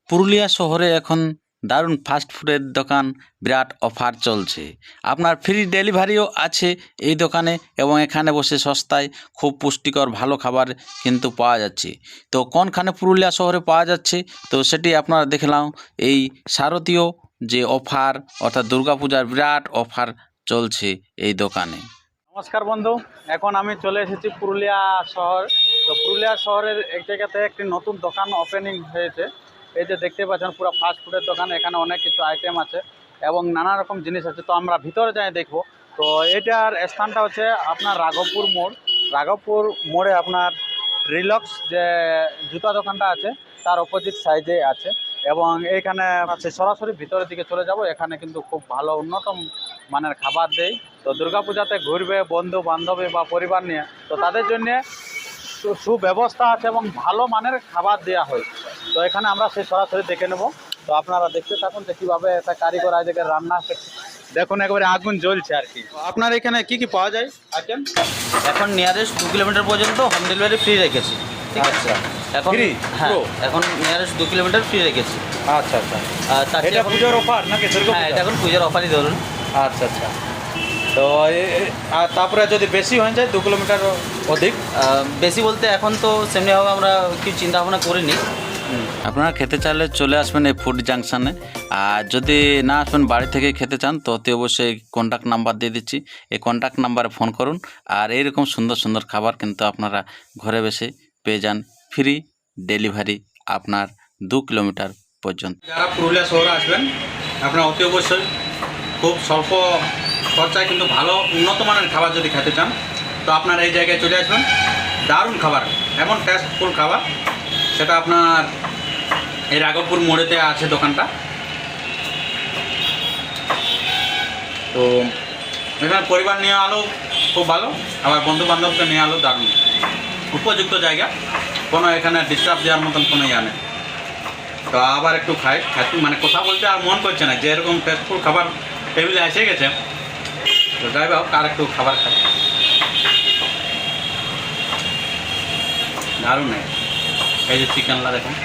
পুরুলিয়া শহরে এখন দারুণ ফাস্ট ফুডের দোকান, বিরাট অফার চলছে। আপনার ফ্রি ডেলিভারিও আছে এই দোকানে, এবং এখানে বসে সস্তায় খুব পুষ্টিকর ভালো খাবার কিন্তু পাওয়া যাচ্ছে। তো কোনখানে পুরুলিয়া শহরে পাওয়া যাচ্ছে, তো সেটি আপনারা দেখলাম এই শারদীয় যে অফার, অর্থাৎ দুর্গাপূজার বিরাট অফার চলছে এই দোকানে। নমস্কার বন্ধু, এখন আমি চলে এসেছি পুরুলিয়া শহর। তো পুরুলিয়া শহরের এক জায়গাতে একটি নতুন দোকান ওপেনিং হয়েছে। এই যে দেখতে পাচ্ছেন পুরো ফাস্ট ফুডের দোকান, এখানে অনেক কিছু আইটেম আছে এবং নানা রকম জিনিস আছে। তো আমরা ভিতরে যাই দেখবো। তো এটার স্থানটা হচ্ছে আপনার রাঘবপুর মোড়। রাঘবপুর মোড়ে আপনার রিলক্স যে জুতা দোকানটা আছে তার অপোজিট সাইডে আছে, এবং এইখানে আছে সরাসরি ভিতরের দিকে চলে যাব। এখানে কিন্তু খুব ভালো উন্নত মানের খাবার দেয়। তো দুর্গাপূজাতে ঘুরবে বন্ধু বান্ধবী বা পরিবার নিয়ে, তো তাদের জন্য সুব্যবস্থা আছে এবং ভালো মানের খাবার দেওয়া হয়। তো এখানে আমরা সেই সরাসরি দেখে নেব। তো আপনারা দেখতে থাকুন যে কীভাবে একটা কারিগর আজকে রান্না করছে। দেখুন একবারে আগুন জ্বলছে আর কি। আপনার এখানে কি কি পাওয়া যায় আইটেম? এখন নিয়ারেস্ট 2 কিলোমিটার পর্যন্ত হোম ডেলিভারি ফ্রি রেখেছি। ঠিক আছে, এখন Free? হ্যাঁ, পুরো? এখন নিয়ারেস্ট 2 কিলোমিটার ফ্রি রেখেছি। আচ্ছা আচ্ছা, তার চেয়ে এটা এখন- পুজোর অফার নাকি দুর্গা হ্যাঁ, এটা পূজা? এখন পুজোর অফারই ধরুন। আচ্ছা আচ্ছা। তো আর তারপরে যদি বেশি হয়ে যায় 2 কিলোমিটার অধিক? বেশি বলতে এখন তো সেমনিভাবে আমরা কিছু চিন্তা ভাবনা করিনি। আপনারা খেতে চাইলে চলে আসবেন এই ফুড জাংশনে। আর যদি না আসবেন, বাড়ি থেকে খেতে চান, তো অতি অবশ্যই কন্ট্যাক্ট নাম্বার দিয়ে দিচ্ছি। এই কন্ট্যাক্ট নাম্বারে ফোন করুন। আর এইরকম সুন্দর সুন্দর খাবার কিন্তু আপনারা ঘরে বসে পেয়ে যান, ফ্রি ডেলিভারি আপনার 2 কিলোমিটার পর্যন্ত। যারা পুরুলিয়া শহরে আসবেন, আপনারা অতি অবশ্যই খুব স্বল্প খরচায় কিন্তু ভালো উন্নত মানের খাবার যদি খেতে চান, তো আপনারা এই জায়গায় চলে আসবেন। দারুণ খাবার, এমন টেস্টফুল খাবার, সেটা আপনার এই রাঘবপুর মোড়েতে আছে দোকানটা। তো এখানে পরিবার নিয়ে আলো খুব ভালো, আবার বন্ধু বান্ধবকে নিয়ে আলো দারুণ উপযুক্ত জায়গা। কোনো এখানে ডিস্টার্ব দেওয়ার মতন কোনো ইয়া নেই। তো আবার একটু খাই মানে কথা বলতে আর মন করছে না, যে এরকম টেস্টফুল খাবার টেবিলে এসে গেছে। তো যাই হোক, আর একটু খাবার খাই, দারুণ। এই যে চিকেনলা দেখুন।